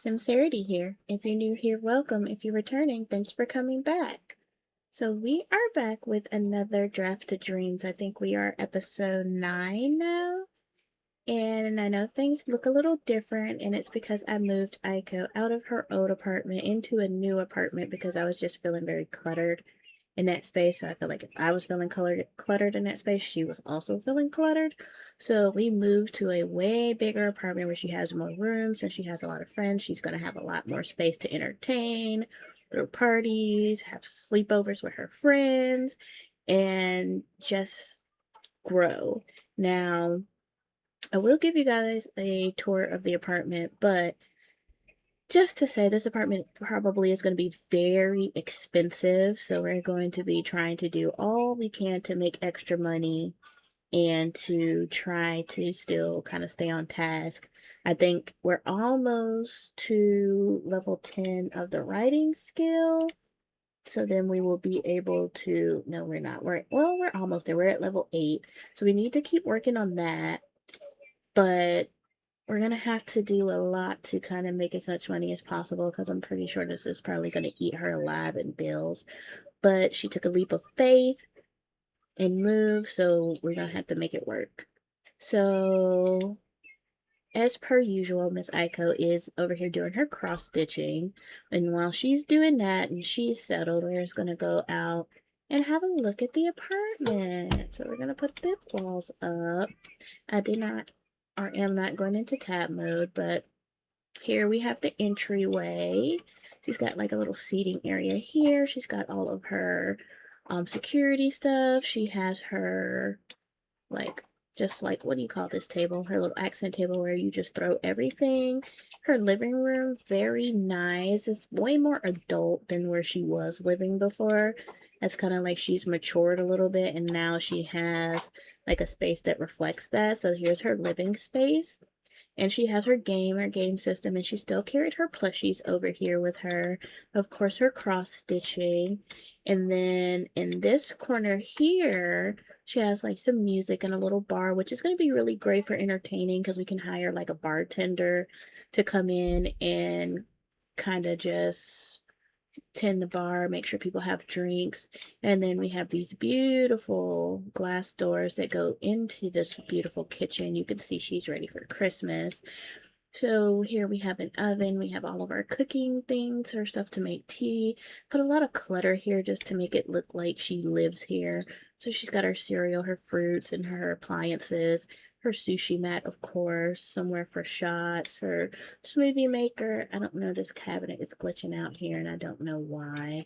Sincerity here. If you're new here, welcome. If you're returning, thanks for coming back. So we are back with another Draft to Dreams. I think we are episode 9 now. And I know things look a little different, and it's because I moved Aiko out of her old apartment into a new apartment because I was just feeling very cluttered in that space. So I feel like if I was feeling cluttered in that space, she was also feeling cluttered. So we moved to a way bigger apartment where she has more rooms and she has a lot of friends. She's going to have a lot more space to entertain, throw parties, have sleepovers with her friends, and just grow. Now, I will give you guys a tour of the apartment, but just to say, this apartment probably is going to be very expensive. So we're going to be trying to do all we can to make extra money and to try to still kind of stay on task. I think we're almost to level 10 of the writing skill. So then we will be able to, no, we're not. We're almost there. We're at level 8. So we need to keep working on that. But we're gonna have to do a lot to kind of make as much money as possible because I'm pretty sure this is probably gonna eat her alive in bills. But she took a leap of faith and moved, so we're gonna have to make it work. So, as per usual, Miss Aiko is over here doing her cross stitching, and while she's doing that and she's settled, we're just gonna go out and have a look at the apartment. So we're gonna put the walls up. I did not or am not going into tab mode, but here we have the entryway. She's got like a little seating area here. She's got all of her security stuff. She has her like just like what do you call this table? Her little accent table where you just throw everything. Her living room, very nice. It's way more adult than where she was living before. It's kind of like she's matured a little bit and now she has like a space that reflects that. So here's her living space. And she has her game system, and she still carried her plushies over here with her. Of course, her cross stitching. And then in this corner here, she has like some music and a little bar, which is going to be really great for entertaining because we can hire like a bartender to come in and kind of just tend the bar, make sure people have drinks. And then we have these beautiful glass doors that go into this beautiful kitchen. You can see she's ready for Christmas. So here we have an oven. We have all of our cooking things, her stuff to make tea. Put a lot of clutter here just to make it look like she lives here. So she's got her cereal, her fruits, and her appliances. Her sushi mat, of course, somewhere for shots, her smoothie maker. I don't know, this cabinet is glitching out here and I don't know why.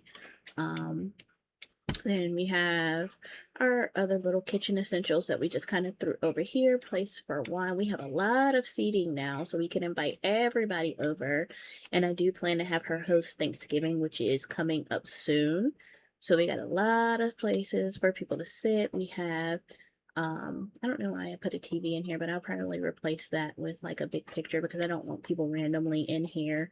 Um, then we have our other little kitchen essentials that we just kind of threw over here. Place for wine. We have a lot of seating now, so we can invite everybody over. And I do plan to have her host Thanksgiving, which is coming up soon. So we got a lot of places for people to sit. We have, I don't know why I put a TV in here, but I'll probably replace that with like a big picture because I don't want people randomly in here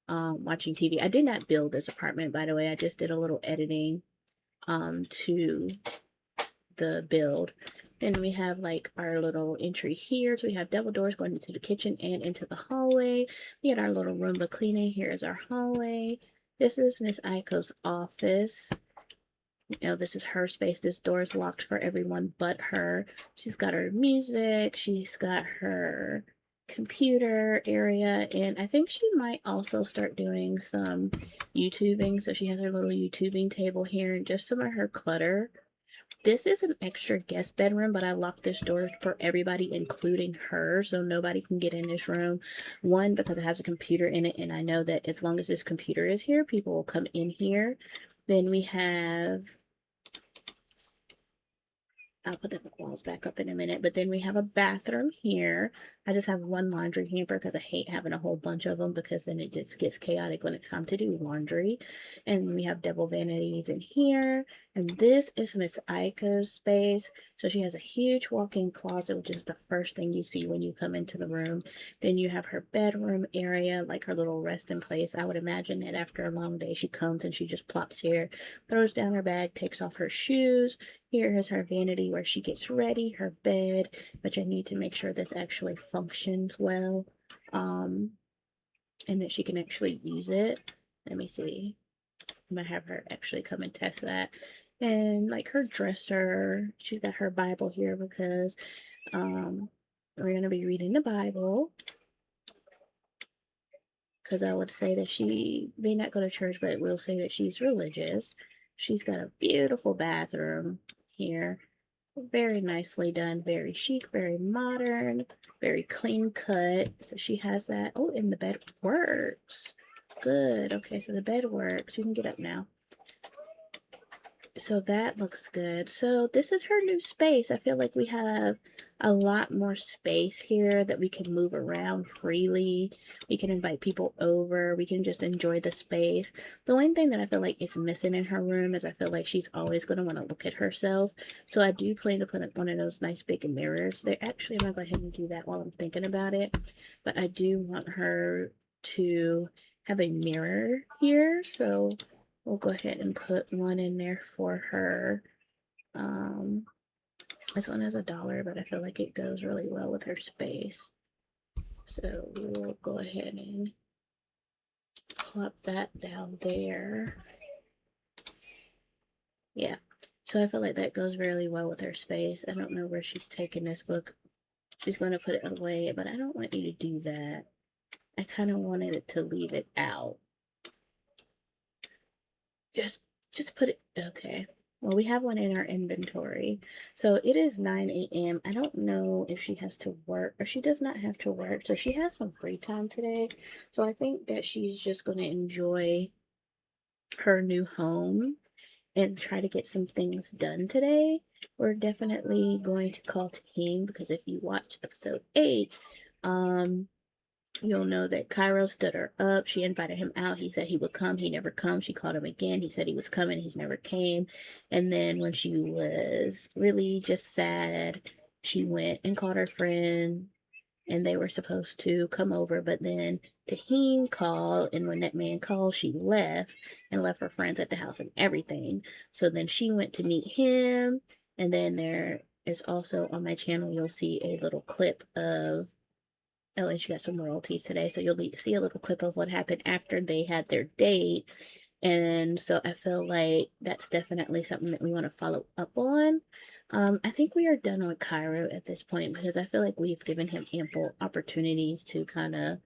watching TV. I did not build this apartment, by the way. I just did a little editing to the build. Then we have like our little entry here. So we have double doors going into the kitchen and into the hallway. We had our little Roomba cleaning. Here is our hallway. This is Miss Aiko's office. You know, this is her space. This door is locked for everyone but her. She's got her music. She's got her computer area. And I think she might also start doing some YouTubing. So she has her little YouTubing table here and just some of her clutter. This is an extra guest bedroom, but I locked this door for everybody, including her, so nobody can get in this room. One, because it has a computer in it, and I know that as long as this computer is here, people will come in here. Then we have, I'll put the walls back up in a minute, but then we have a bathroom here. I just have one laundry hamper because I hate having a whole bunch of them because then it just gets chaotic when it's time to do laundry. And we have double vanities in here. And this is Miss Aiko's space. So she has a huge walk-in closet, which is the first thing you see when you come into the room. Then you have her bedroom area, like her little resting place. I would imagine that after a long day, she comes and she just plops here, throws down her bag, takes off her shoes. Here is her vanity where she gets ready, her bed, which I need to make sure this actually functions well. Um, and that she can actually use it. Let me see. I'm gonna have her actually come and test that. And like her dresser, she's got her Bible here because we're gonna be reading the Bible. Because I would say that she may not go to church, but we'll say that she's religious. She's got a beautiful bathroom here. Very nicely done, very chic, very modern, very clean cut. So she has that. Oh, and the bed works. Good. Okay, so the bed works. You can get up now. So that looks good. So this is her new space. I feel like we have a lot more space here that we can move around freely. We can invite people over. We can just enjoy the space. The one thing that I feel like is missing in her room is I feel like she's always going to want to look at herself. So I do plan to put one of those nice big mirrors. They actually, I'm going to go ahead and do that while I'm thinking about it. But I do want her to have a mirror here. So we'll go ahead and put one in there for her. This one is $1, but I feel like it goes really well with her space. So we'll go ahead and plop that down there. Yeah. So I feel like that goes really well with her space. I don't know where she's taking this book. She's going to put it away, but I don't want you to do that. I kind of wanted it to leave it out. Just put it, okay. Well, we have one in our inventory. So it is 9 a.m. I don't know if she has to work or she does not have to work. So she has some free time today. So I think that she's just going to enjoy her new home and try to get some things done today. We're definitely going to call Tahim because if you watched episode 8, you'll know that Cairo stood her up. She invited him out. He said he would come. He never come. She called him again. He said he was coming. He's never came. And then when she was really just sad, she went and called her friend and they were supposed to come over. But then Tahim called, and when that man called, she left and left her friends at the house and everything. So then she went to meet him. And then there is also on my channel, you'll see a little clip of oh, and she got some royalties today. So you'll see a little clip of what happened after they had their date. And so I feel like that's definitely something that we want to follow up on. I think we are done with Cairo at this point because I feel like we've given him ample opportunities to kind of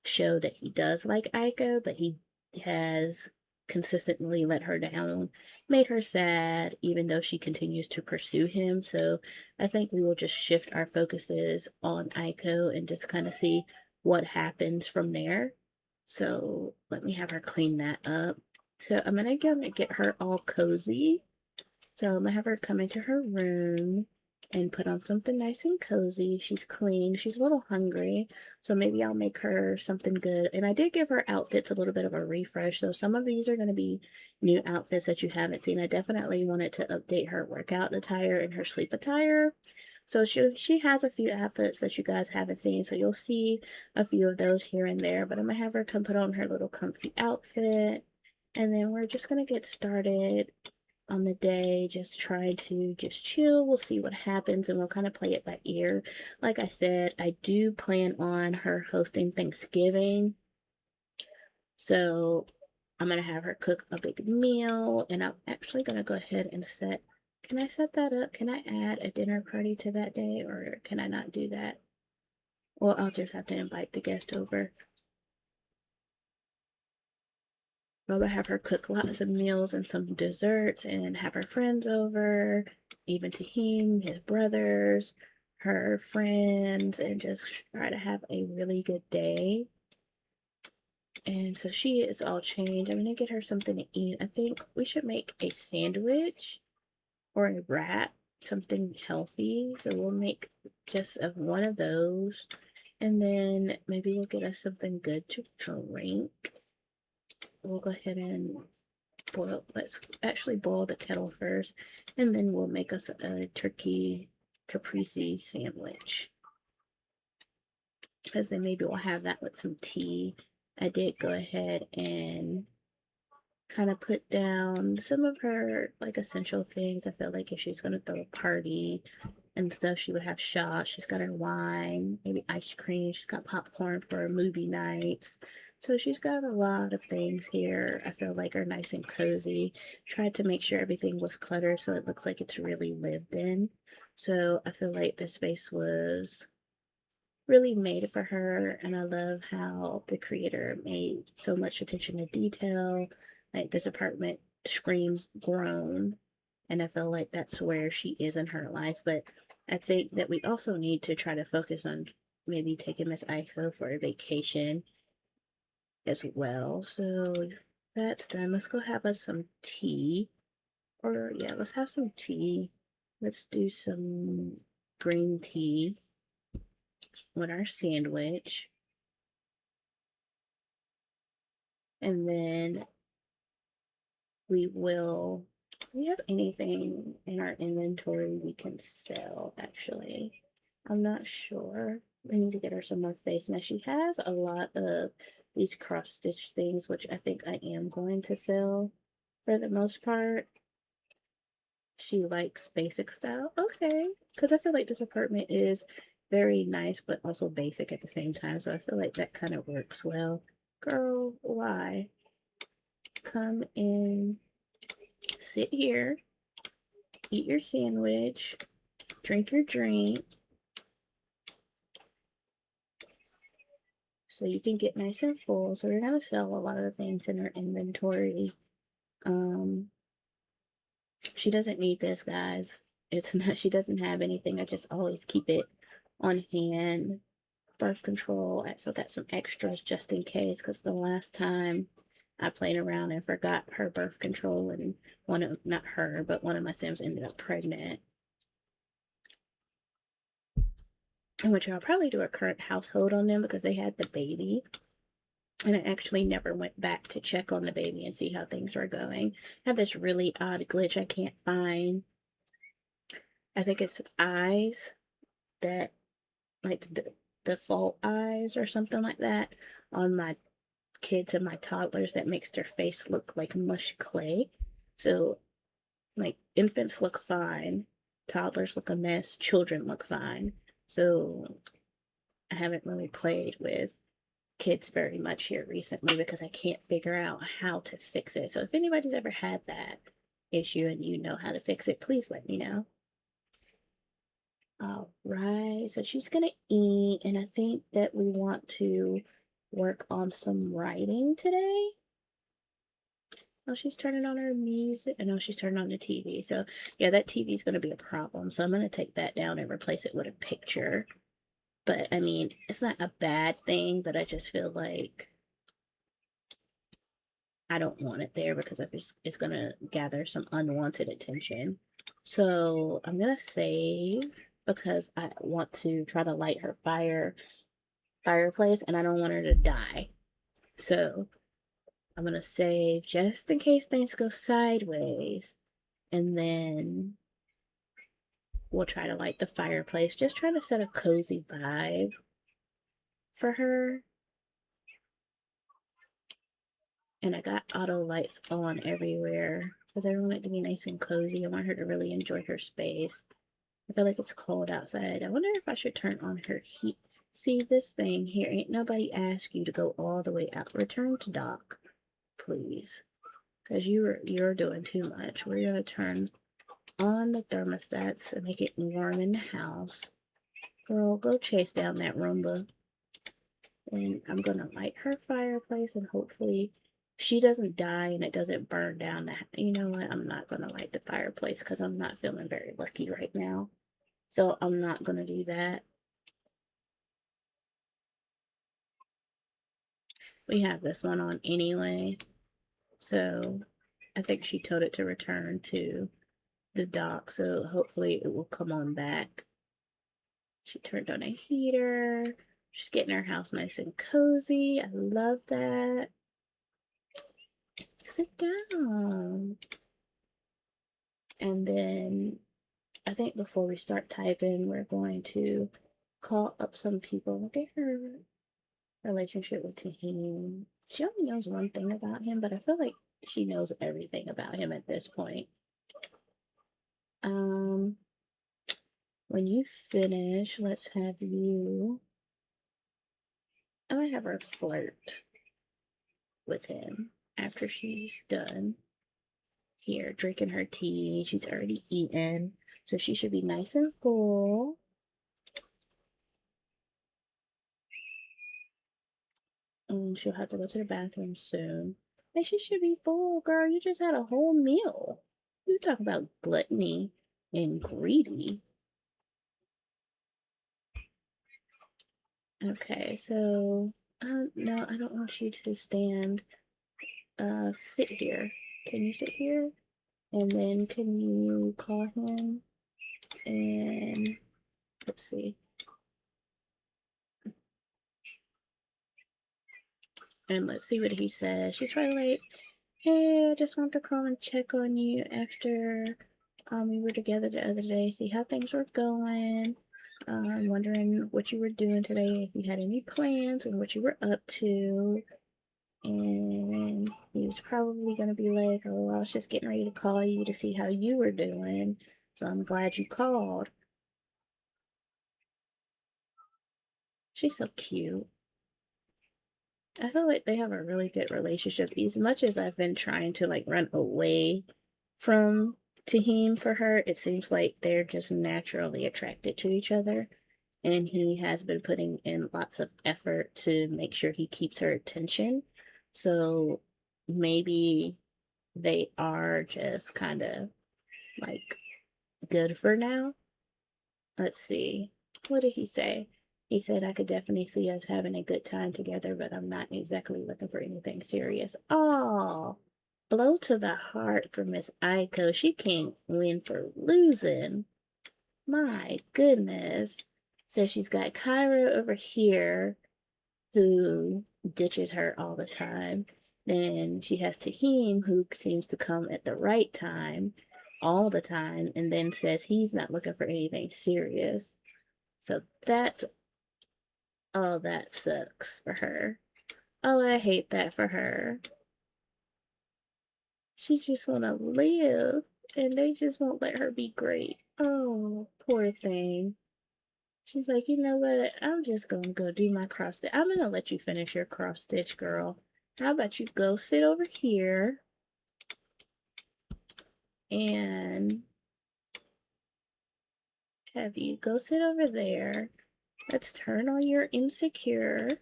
show that he does like Aiko, but he has consistently let her down, made her sad, even though she continues to pursue him. So I think we will just shift our focuses on Aiko and just kind of see what happens from there. So let me have her clean that up. So I'm gonna get her all cozy. So I'm gonna have her come into her room and put on something nice and cozy. She's clean. She's a little hungry. So maybe I'll make her something good. And I did give her outfits a little bit of a refresh. So some of these are going to be new outfits that you haven't seen. I definitely wanted to update her workout attire and her sleep attire. So she has a few outfits that you guys haven't seen. So you'll see a few of those here and there. But I'm going to have her come put on her little comfy outfit. And then we're just going to get started on the day, just try to just chill. We'll see what happens and we'll kind of play it by ear. Like I said, I do plan on her hosting Thanksgiving. So I'm going to have her cook a big meal and I'm actually going to go ahead and can I set that up? Can I add a dinner party to that day or can I not do that? Well, I'll just have to invite the guest over. I'll have her cook lots of meals and some desserts and have her friends over, even Tahim, his brothers, her friends, and just try to have a really good day. And so she is all changed. I'm going to get her something to eat. I think we should make a sandwich or a wrap, something healthy. So we'll make just one of those. And then maybe we'll get us something good to drink. We'll go ahead and let's actually boil the kettle first, and then we'll make us a turkey caprese sandwich. Because then maybe we'll have that with some tea. I did go ahead and kind of put down some of her like essential things. I felt like if she's going to throw a party and stuff, she would have shots. She's got her wine, maybe ice cream. She's got popcorn for movie nights. So she's got a lot of things here I feel like are nice and cozy. Tried to make sure everything was cluttered so it looks like it's really lived in. So I feel like the space was really made for her, and I love how the creator made so much attention to detail. Like this apartment screams grown, and I feel like that's where she is in her life. But I think that we also need to try to focus on maybe taking Miss Aiko for a vacation as well. So that's done. Let's go have us some tea. Or yeah, let's have some tea. Let's do some green tea with our sandwich. And then we have anything in our inventory we can sell, actually. I'm not sure. We need to get her some more face masks. She has a lot of these cross stitch things, which I think I am going to sell for the most part. She likes basic style. Okay. Because I feel like this apartment is very nice, but also basic at the same time. So I feel like that kind of works well. Girl, why? Come in, sit here, eat your sandwich, drink your drink, so you can get nice and full. So we're going to sell a lot of the things in her inventory. Um, she doesn't need this, guys. It's not, she doesn't have anything. I just always keep it on hand. Birth control. I also got some extras just in case, because the last time I played around and forgot her birth control, and not her, but one of my Sims ended up pregnant. Which I'll probably do a current household on them because they had the baby. And I actually never went back to check on the baby and see how things were going. I have this really odd glitch I can't find. I think it's eyes that, like the default eyes or something like that on my kids and my toddlers that makes their face look like mush clay. So, like, infants look fine, toddlers look a mess, children look fine. So, I haven't really played with kids very much here recently because I can't figure out how to fix it. So if anybody's ever had that issue and you know how to fix it, please let me know. All right, so she's gonna eat, and I think that we want to work on some writing today. Oh, she's turning on her music. I know she's turning on the TV. So yeah, that TV is gonna be a problem. So I'm gonna take that down and replace it with a picture. But I mean, it's not a bad thing, but I just feel like I don't want it there because it's gonna gather some unwanted attention. So I'm gonna save because I want to try to light her fireplace, and I don't want her to die. So I'm gonna save just in case things go sideways, and then we'll try to light the fireplace. Just trying to set a cozy vibe for her. And I got auto lights on everywhere because I want it to be nice and cozy. I want her to really enjoy her space. I feel like it's cold outside. I wonder if I should turn on her heat. See this thing here? Ain't nobody asked you to go all the way out. Return to dock, please, because you're doing too much. We're gonna turn on the thermostats and make it warm in the house. Girl, go chase down that Roomba. And I'm gonna light her fireplace, and hopefully she doesn't die and it doesn't burn down. You know what? I'm not gonna light the fireplace because I'm not feeling very lucky right now. So I'm not gonna do that. We have this one on anyway. So I think she told it to return to the dock. So hopefully it will come on back. She turned on a heater. She's getting her house nice and cozy. I love that. Sit down. And then I think before we start typing, we're going to call up some people. Look at her relationship with Tahim. She only knows one thing about him, but I feel like she knows everything about him at this point. Um, when you finish, let's have you. I might have her flirt. with him after she's done here drinking her tea. She's already eaten, so she should be nice and full. And she'll have to go to the bathroom soon. And she should be full, girl. You just had a whole meal. You talk about gluttony and greedy. Okay, so no, I don't want you to stand. Sit here. Can you sit here? And then can you call him? And let's see. And let's see what he says. She's probably like, "Hey, I just want to call and check on you after we were together the other day, see how things were going. I'm wondering what you were doing today, if you had any plans and what you were up to." And he was probably going to be like, "Oh, I was just getting ready to call you to see how you were doing. So I'm glad you called." She's so cute. I feel like they have a really good relationship. As much as I've been trying to like run away from Tahim for her, it seems like they're just naturally attracted to each other. And he has been putting in lots of effort to make sure he keeps her attention. So maybe they are just kind of like good for now. Let's see. What did he say? He said, "I could definitely see us having a good time together, but I'm not exactly looking for anything serious." Oh, blow to the heart for Miss Aiko. She can't win for losing. My goodness. So she's got Cairo over here who ditches her all the time. Then she has Tahim who seems to come at the right time all the time and then says he's not looking for anything serious. So that's, oh, that sucks for her. Oh, I hate that for her. She just want to live and they just won't let her be great. Oh, poor thing. She's like, "You know what? I'm just gonna go do my cross stitch. I'm gonna let you finish your cross stitch, girl. How about you go sit over here and have you go sit over there. Let's turn on your insecure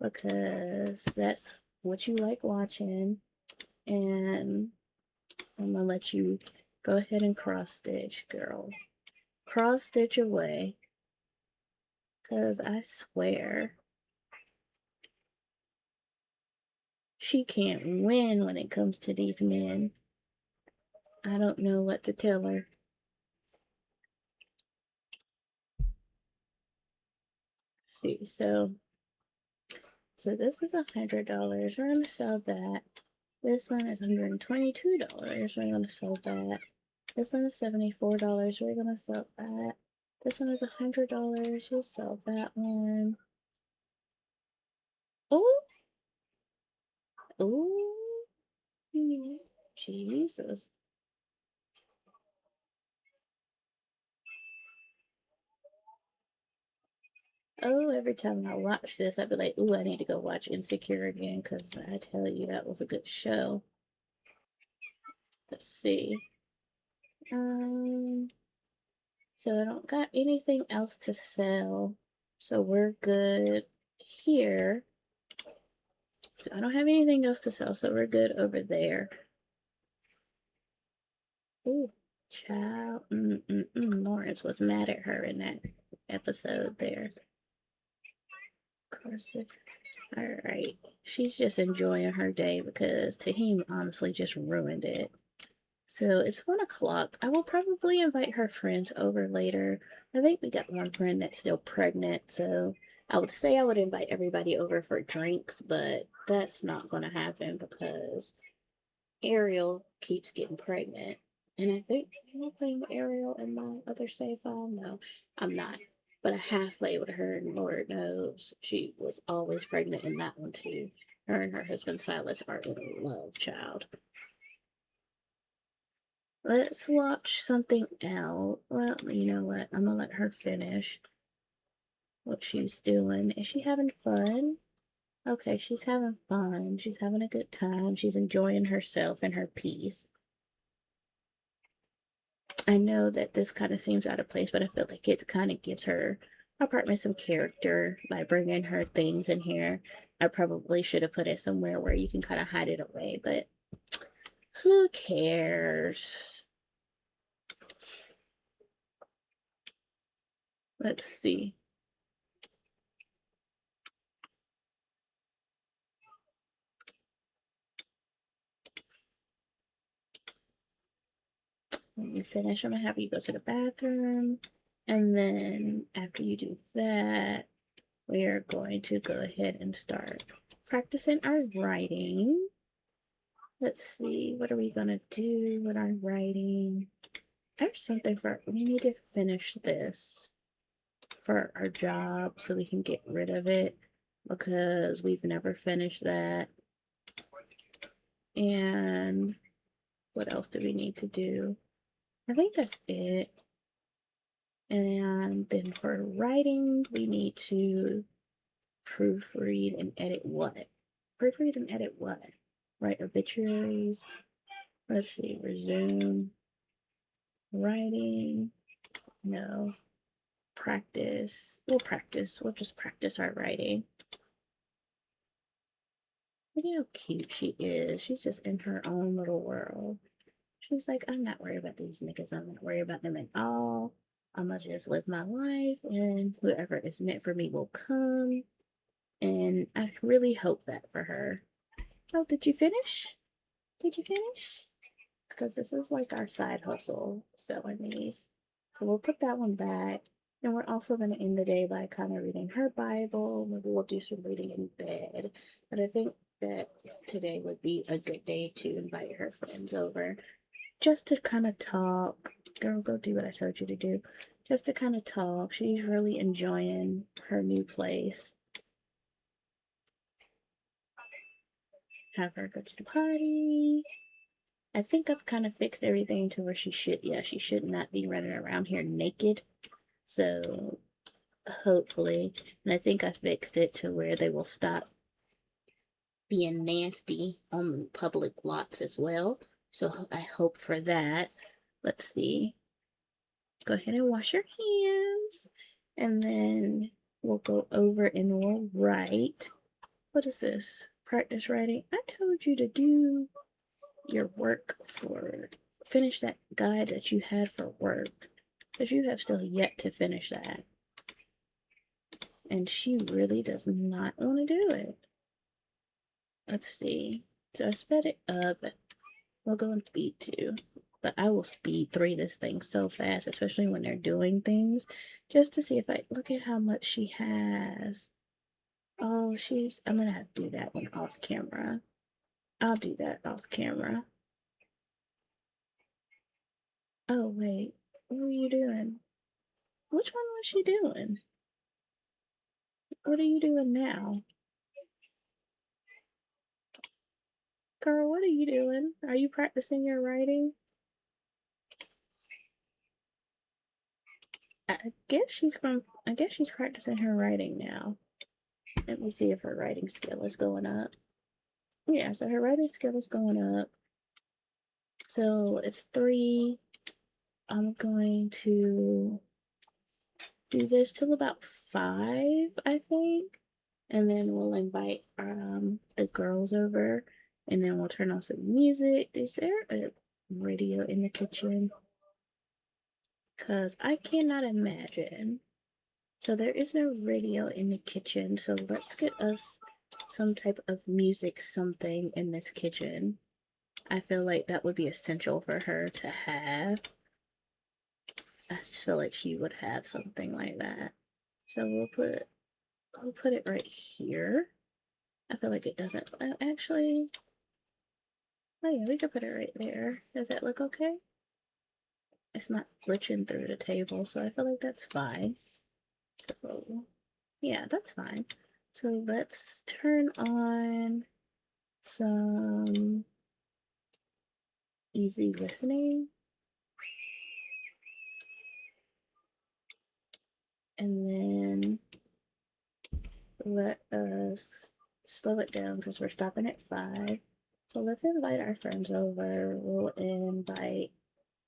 because that's what you like watching. And I'm gonna let you go ahead and cross stitch, girl. Cross stitch away. Because I swear, she can't win when it comes to these men. I don't know what to tell her. Let's see, so this is $100. We're gonna sell that. This one is $122. We're gonna sell that. This one is $74. We're gonna sell that. This one is $100. We'll sell that one. Oh, oh, Jesus. Oh, every time I watch this, I'd be like, "Ooh, I need to go watch Insecure again," because I tell you, that was a good show. Let's see. Um, so I don't got anything else to sell, so we're good here. So I don't have anything else to sell, so we're good over there. Ooh, child. Lawrence was mad at her in that episode there. Of course. All right. She's just enjoying her day because Tahim honestly just ruined it. So it's 1 o'clock. I will probably invite her friends over later. I think we got one friend that's still pregnant, so I would say I would invite everybody over for drinks, but that's not going to happen because Ariel keeps getting pregnant. And I think, am I playing with Ariel in my other save file? No, I'm not. But I have played with her, and Lord knows she was always pregnant in that one too. Her and her husband Silas are in love, child. Let's watch something else. Well, you know what? I'm gonna let her finish what she's doing. Is she having fun? Okay, she's having fun. She's having a good time. She's enjoying herself and her peace. I know that this kind of seems out of place, but I feel like it kind of gives her apartment some character by bringing her things in here. I probably should have put it somewhere where you can kind of hide it away, but who cares? Let's see. When you finish, I'm gonna have you go to the bathroom. And then after you do that, we are going to go ahead and start practicing our writing. Let's see, what are we gonna do with our writing? There's something for, we need to finish this for our job so we can get rid of it because we've never finished that. And what else do we need to do? I think that's it. And then for writing, we need to proofread and edit what? Proofread and edit what? Write obituaries. Let's see, resume writing. No. Practice. We'll practice. We'll just practice our writing. Look at how cute she is. She's just in her own little world. She's like, I'm not worried about these niggas. I'm not worried about them at all. I'm gonna just live my life, and whoever is meant for me will come. And I really hope that for her. Oh, did you finish? Did you finish? Because this is like our side hustle selling these. So we'll put that one back. And we're also going to end the day by kind of reading her Bible. Maybe we'll do some reading in bed. But I think that today would be a good day to invite her friends over just to kind of talk. Girl, go do what I told you to do. Just to kind of talk. She's really enjoying her new place. Have her go to the party. I think I've kind of fixed everything to where she should not be running around here naked. So hopefully, and I think I fixed it to where they will stop being nasty on public lots as well. So I hope for that. Let's see. Go ahead and wash your hands. And then we'll go over and we'll write. What is this? Practice writing. I told you to do your work for, finish that guide that you had for work, because you have still yet to finish that. And she really does not want to do it. Let's see. So I sped it up. We'll go in speed 2. But I will speed 3 this thing so fast, especially when they're doing things, just to see if I look at how much she has. Oh, I'm gonna have to do that one off camera. I'll do that off camera. Oh, wait. What were you doing? Which one was she doing? What are you doing now? Girl, what are you doing? Are you practicing your writing? I guess she's practicing her writing now. Let me see if her writing skill is going up. Yeah, so her writing skill is going up. So it's 3. I'm going to do this till about 5, I think. And then we'll invite the girls over, and then we'll turn on some music. Is there a radio in the kitchen? Because I cannot imagine. So there is no radio in the kitchen, so let's get us some type of music something in this kitchen. I feel like that would be essential for her to have. I just feel like she would have something like that. So we'll put it right here. I feel like it doesn't actually. Oh yeah, we could put it right there. Does that look okay? It's not glitching through the table, so I feel like that's fine. So, yeah, that's fine. So let's turn on some easy listening. And then let us slow it down because we're stopping at 5. So let's invite our friends over. We'll invite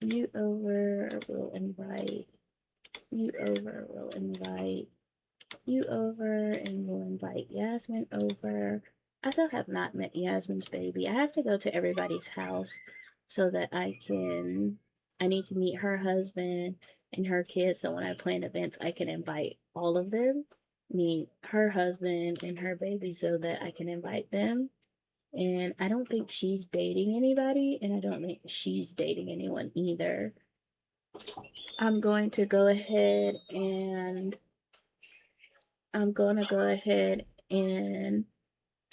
you over. We'll invite you over. We'll invite you over. And we'll invite Yasmin over. I still have not met Yasmin's baby. I have to go to everybody's house so that I need to meet her husband and her kids. So when I plan events, I can invite all of them, meet her husband and her baby so that I can invite them. And I don't think she's dating anybody, and I don't think she's dating anyone either. I'm going to go ahead and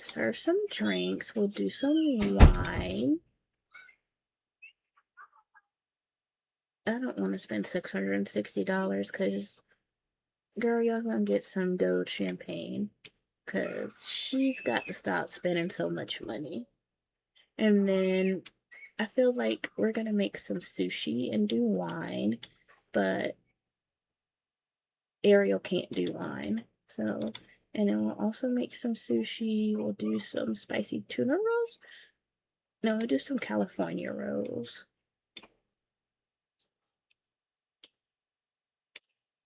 serve some drinks. We'll do some wine. I don't want to spend $660 because, girl, y'all gonna get some gold champagne because she's got to stop spending so much money. And then I feel like we're gonna make some sushi and do wine, but Ariel can't do wine. So, and then we'll also make some sushi. We'll do some spicy tuna rolls. No, we'll do some California rolls.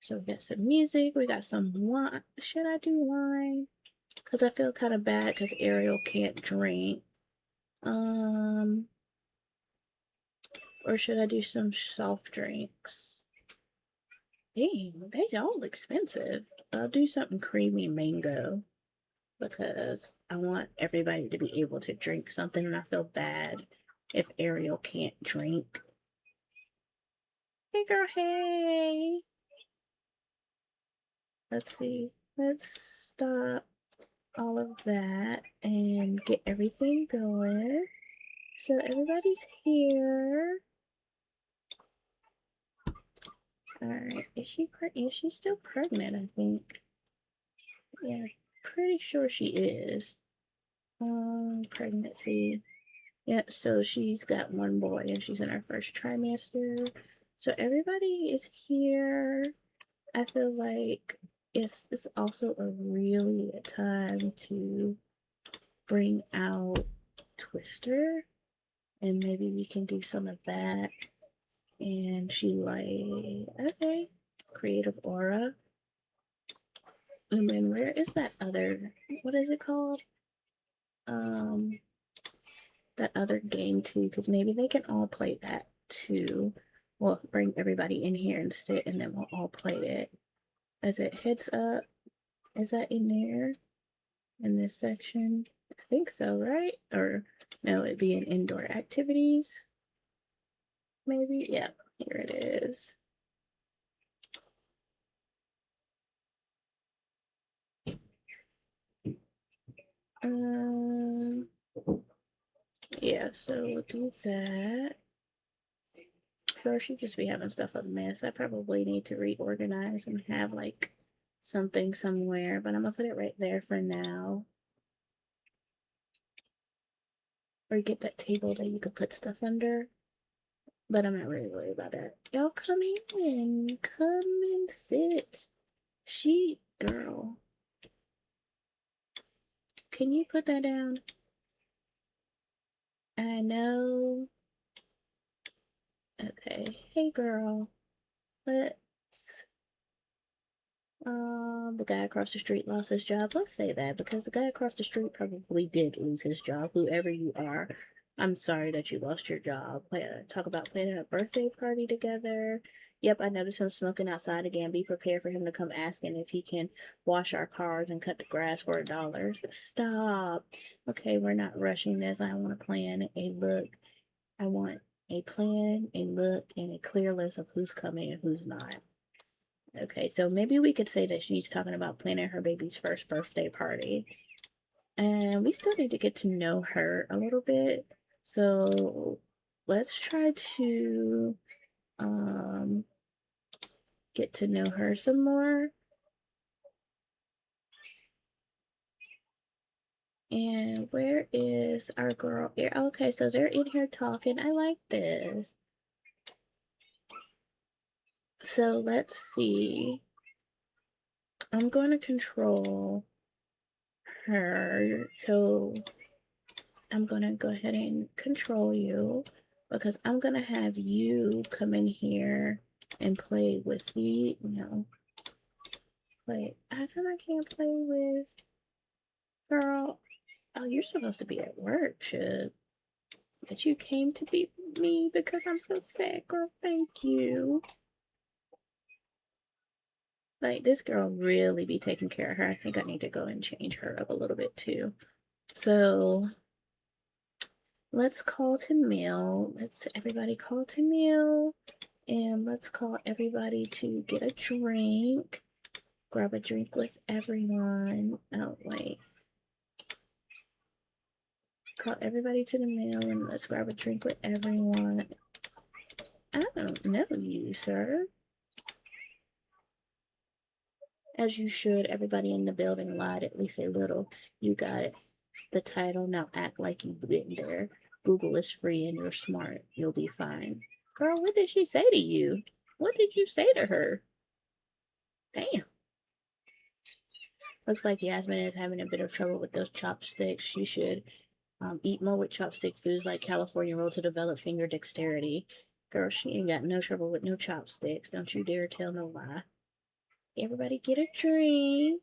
So we got some music. We got some wine. Should I do wine? Because I feel kind of bad because Ariel can't drink. Or should I do some soft drinks? Dang, they're all expensive. I'll do something creamy mango because I want everybody to be able to drink something, and I feel bad if Ariel can't drink. Hey, girl, hey. Let's see. Let's stop all of that and get everything going. So everybody's here. Alright, is she still pregnant, I think? Yeah, pretty sure she is. Pregnancy. Yeah, so she's got one boy and she's in her first trimester. So everybody is here. I feel like it's also a really a time to bring out Twister, and maybe we can do some of that. And she like, okay, creative aura. And then where is that other, what is it called? That other game too, because maybe they can all play that too. We'll bring everybody in here and sit, and then we'll all play it. As it heads up, is that in there? In this section? I think so, right? Or no, it'd be in indoor activities. Maybe? Yeah, here it is. Yeah, so we'll do that. Sure, she'd just be having stuff a mess. I probably need to reorganize and have like something somewhere, but I'm gonna put it right there for now. Or get that table that you could put stuff under. But I'm not really worried about that. Y'all come in. Come and sit. She, girl. Can you put that down? I know. Okay. Hey, girl. Let's the guy across the street lost his job. Let's say that because the guy across the street probably did lose his job. Whoever you are, I'm sorry that you lost your job. Talk about planning a birthday party together. Yep, I noticed him smoking outside again. Be prepared for him to come asking if he can wash our cars and cut the grass for $1. Stop. Okay, we're not rushing this. I want to plan a look. I want a plan, a look, and a clear list of who's coming and who's not. Okay, so maybe we could say that she's talking about planning her baby's first birthday party. And we still need to get to know her a little bit. So let's try to get to know her some more. And where is our girl? Okay, so they're in here talking. I like this. So let's see. I'm going to control her. So I'm gonna go ahead and control you because I'm gonna have you come in here and play with the, play. How come I can't play with, girl? Oh, you're supposed to be at work, shit. But you came to beat me because I'm so sick, girl. Thank you. Like, this girl really be taking care of her. I think I need to go and change her up a little bit too. So let's call to meal. Let's everybody call to meal. And let's call everybody to get a drink. Grab a drink with everyone. Oh, wait. Call everybody to the meal and let's grab a drink with everyone. I don't know you, sir. As you should, everybody in the building lied at least a little. You got it. The title, now act like you've been there. Google is free and you're smart. You'll be fine. Girl, what did she say to you? What did you say to her? Damn. Looks like Yasmin is having a bit of trouble with those chopsticks. She should eat more with chopstick foods like California roll to develop finger dexterity. Girl, she ain't got no trouble with no chopsticks. Don't you dare tell no lie. Everybody get a drink.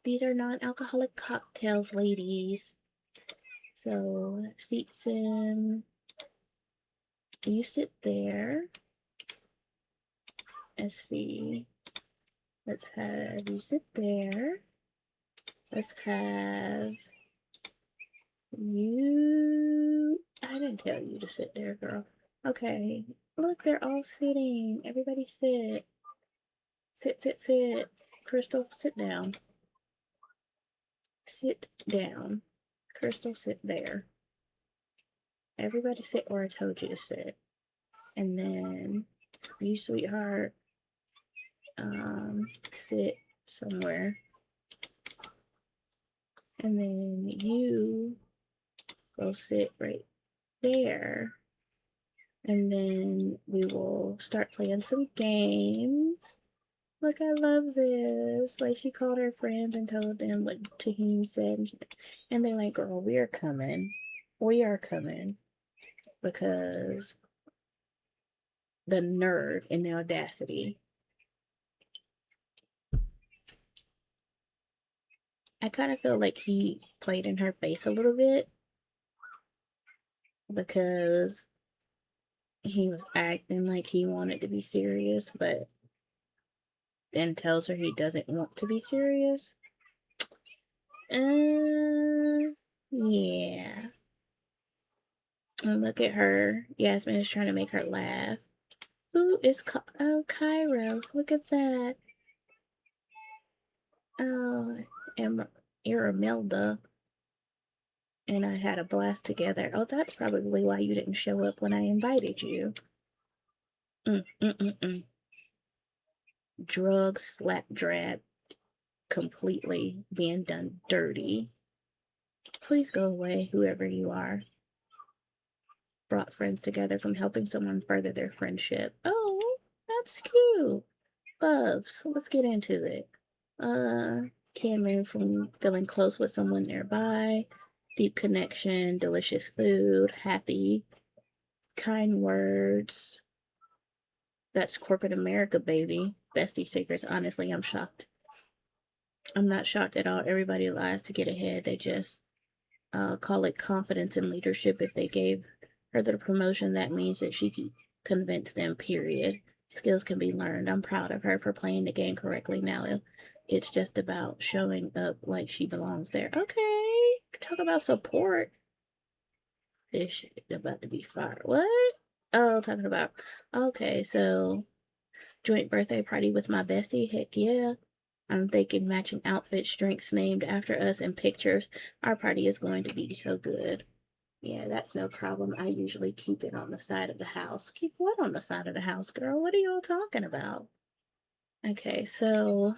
These are non-alcoholic cocktails, ladies. So, seat sim. You sit there. Let's see. Let's have you sit there. Let's have you. I didn't tell you to sit there, girl. Okay. Look, they're all sitting. Everybody sit. Sit, sit, sit. Crystal, sit down. Sit down. Crystal, sit there. Everybody sit where I told you to sit. And then you, sweetheart, sit somewhere. And then you go sit right there. And then we will start playing some games. Look, I love this. Like, she called her friends and told them what Tahim said. And they're like, girl, we are coming. We are coming. Because the nerve and the audacity. I kind of feel like he played in her face a little bit. Because he was acting like he wanted to be serious, but then tells her he doesn't want to be serious. Yeah. And look at her. Yasmin is trying to make her laugh. Ooh, oh, Cairo. Look at that. Oh, Aramelda and I had a blast together. Oh, that's probably why you didn't show up when I invited you. Drugs, slap drab, completely being done dirty. Please go away, whoever you are. Brought friends together from helping someone further their friendship. Oh, that's cute. Bubs, let's get into it. Cameron from feeling close with someone nearby. Deep connection, delicious food, happy, kind words. That's corporate America, baby. Bestie secrets. Honestly, I'm shocked. I'm not shocked at all. Everybody lies to get ahead. They just call it confidence and leadership. If they gave her the promotion, that means that she could convince them, period. Skills can be learned. I'm proud of her for playing the game correctly now. It's just about showing up like she belongs there. Okay, talk about support. This shit about to be fired. What? Oh, talking about. Okay, so joint birthday party with my bestie. Heck yeah. I'm thinking matching outfits, drinks named after us, and pictures. Our party is going to be so good. Yeah, that's no problem. I usually keep it on the side of the house. Keep what on the side of the house, girl? What are y'all talking about? Okay, so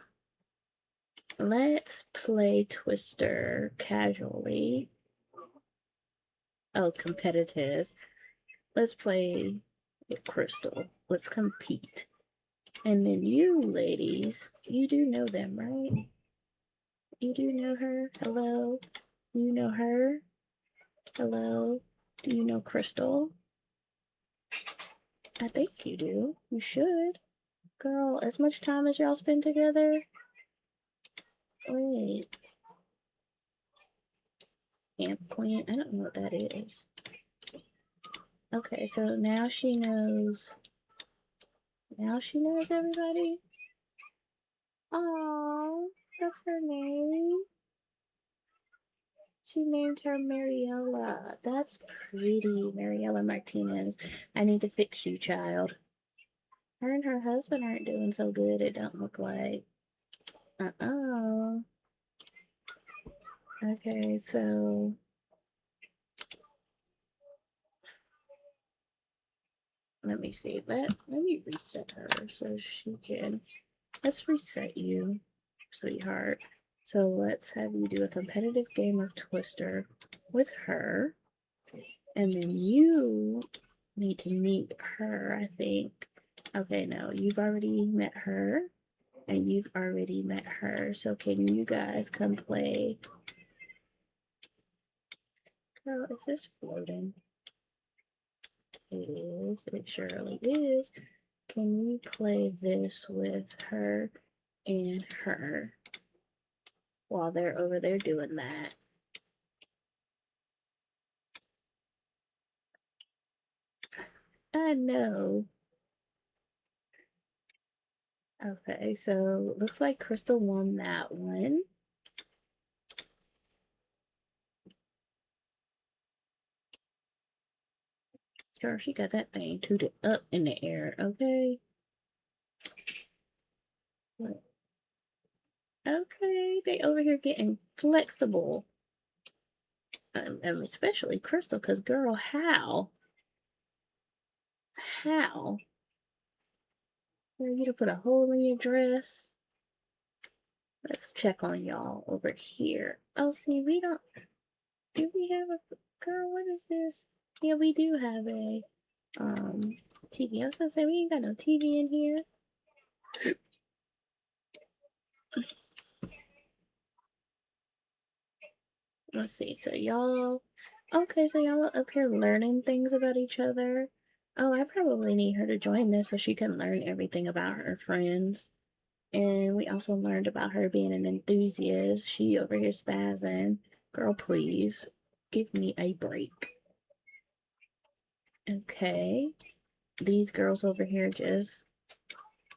let's play Twister casually. Oh, competitive. Let's play with Crystal. Let's compete. And then you ladies, you do know them, right? You do know her? Hello? Do you know her? Hello? Do you know Crystal? I think you do. You should. Girl, as much time as y'all spend together? Wait. Camp Queen? I don't know what that is. Okay, so now she knows. Now she knows everybody? Oh, that's her name. She named her Mariella. That's pretty. Mariella Martinez. I need to fix you, child. Her and her husband aren't doing so good, it don't look like. Uh-oh. Okay, so let me see. Let me reset her so she can. Let's reset you, sweetheart. So let's have you do a competitive game of Twister with her. And then you need to meet her, I think. Okay, no, you've already met her. And you've already met her. So can you guys come play? Girl, is this floating? It is. It surely is. Can you play this with her and her while they're over there doing that? I know. Okay, so looks like Crystal won that one. Girl, she got that thing tooted up in the air, okay? Okay, they over here getting flexible. Especially Crystal, because girl, how? How? For you to put a hole in your dress? Let's check on y'all over here. Oh, see, we don't. Do we have a. Girl, what is this? Yeah, we do have a TV. I was gonna say, we ain't got no TV in here. Let's see. So, y'all. Okay, so y'all are up here learning things about each other. Oh, I probably need her to join this so she can learn everything about her friends. And we also learned about her being an enthusiast. She over here spazzing. Girl, please give me a break. Okay. These girls over here just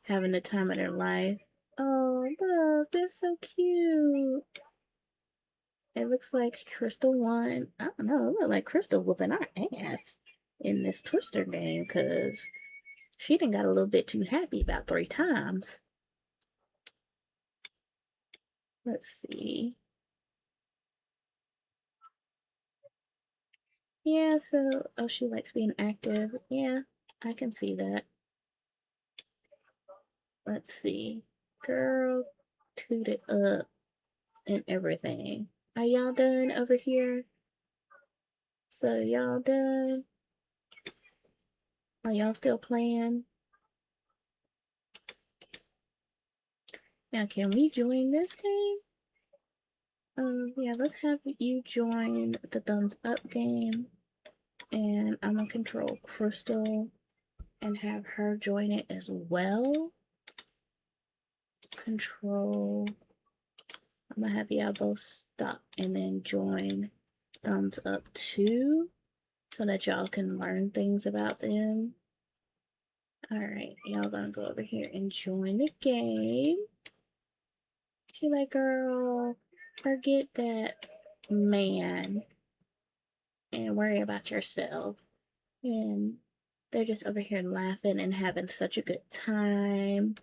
having the time of their life. Oh, look, they're so cute. It looks like Crystal won. I don't know. It looks like Crystal whooping our ass in this Twister game because she done got a little bit too happy about 3 times. Let's see. Yeah, so, oh, she likes being active. Yeah, I can see that. Let's see. Girl, toot it up and everything. Are y'all done over here? So, y'all done? Are y'all still playing? Now, can we join this game? Yeah, let's have you join the thumbs up game. And I'm gonna control Crystal and have her join it as well. Control. I'm gonna have y'all both stop and then join thumbs up too so that y'all can learn things about them. Alright, y'all gonna go over here and join the game. She like, girl, forget that man and worry about yourself. And they're just over here laughing and having such a good time.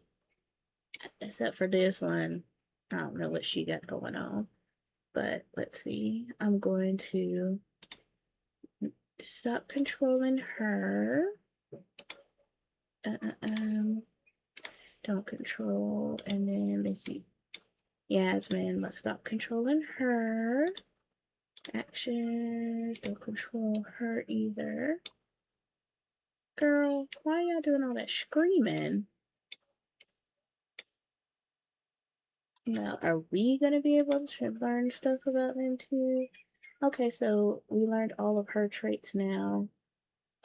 Except for this one. I don't know what she got going on. But let's see. I'm going to stop controlling her. Don't control. And then let's see. Yasmin, let's stop controlling her. Actions, don't control her either. Girl, why y'all doing all that screaming? Now, are we gonna be able to learn stuff about them too? Okay, so we learned all of her traits now.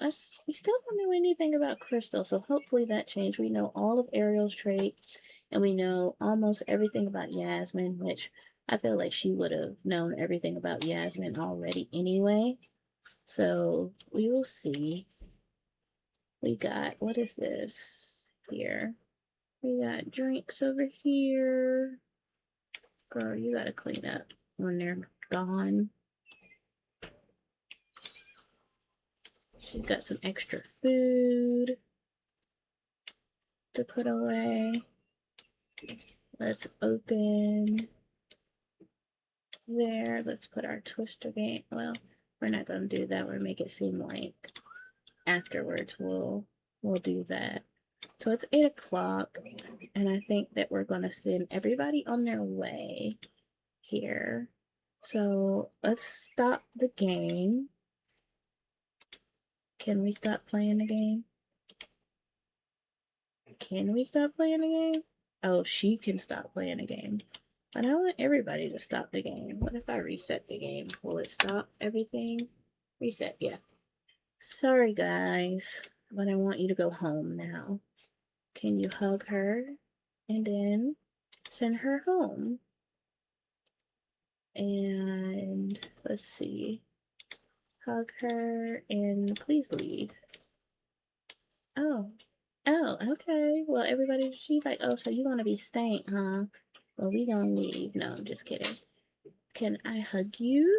We still don't know anything about Crystal, so hopefully that changed. We know all of Ariel's traits, and we know almost everything about Yasmin, which I feel like she would have known everything about Yasmin already anyway. So we will see. We got, what is this here? We got drinks over here. Girl, you gotta clean up when they're gone. She's got some extra food to put away. Let's open there. Let's put our twister game. Well, we're not gonna do that. We'll make it seem like afterwards we'll do that. So it's 8 o'clock, and I think that we're gonna send everybody on their way here. So let's stop the game. Can we stop playing the game? Can we stop playing the game? Oh, she can stop playing the game. But I want everybody to stop the game. What if I reset the game? Will it stop everything? Reset, yeah. Sorry, guys, but I want you to go home now. Can you hug her and then send her home? And let's see. Hug her and please leave. Oh. Oh, okay. Well, everybody, she's like, oh, so you're gonna be staying, huh? Well, we gonna leave. No, I'm just kidding. Can I hug you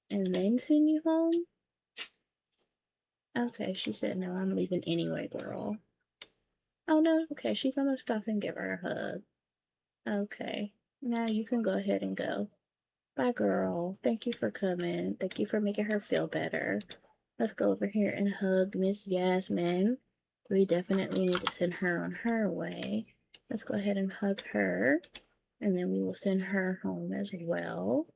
and then send you home? Okay, she said, no, I'm leaving anyway, girl. Oh, no, okay, she's gonna stop and give her a hug. Okay, now you can go ahead and go. Bye, girl. Thank you for coming. Thank you for making her feel better. Let's go over here and hug Miss Yasmin. We definitely need to send her on her way. Let's go ahead and hug her, and then we will send her home as well.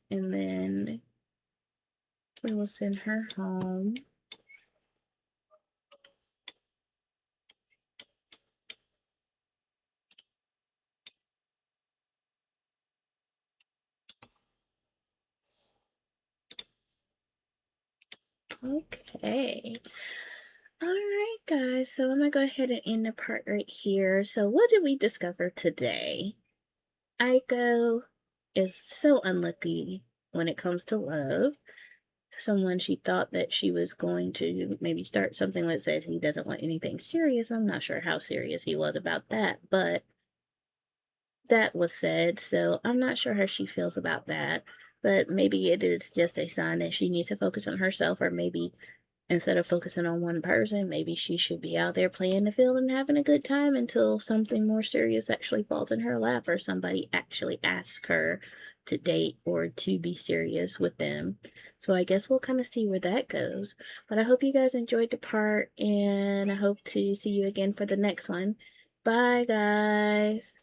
And then we will send her home. Okay. All right, guys. So I'm going to go ahead and end the part right here. So what did we discover today? Aiko is so unlucky when it comes to love. Someone she thought that she was going to maybe start something that says he doesn't want anything serious. I'm not sure how serious he was about that, but that was said. So I'm not sure how she feels about that. But maybe it is just a sign that she needs to focus on herself, or maybe instead of focusing on one person, maybe she should be out there playing the field and having a good time until something more serious actually falls in her lap or somebody actually asks her to date or to be serious with them. So I guess we'll kind of see where that goes. But I hope you guys enjoyed the part, and I hope to see you again for the next one. Bye, guys.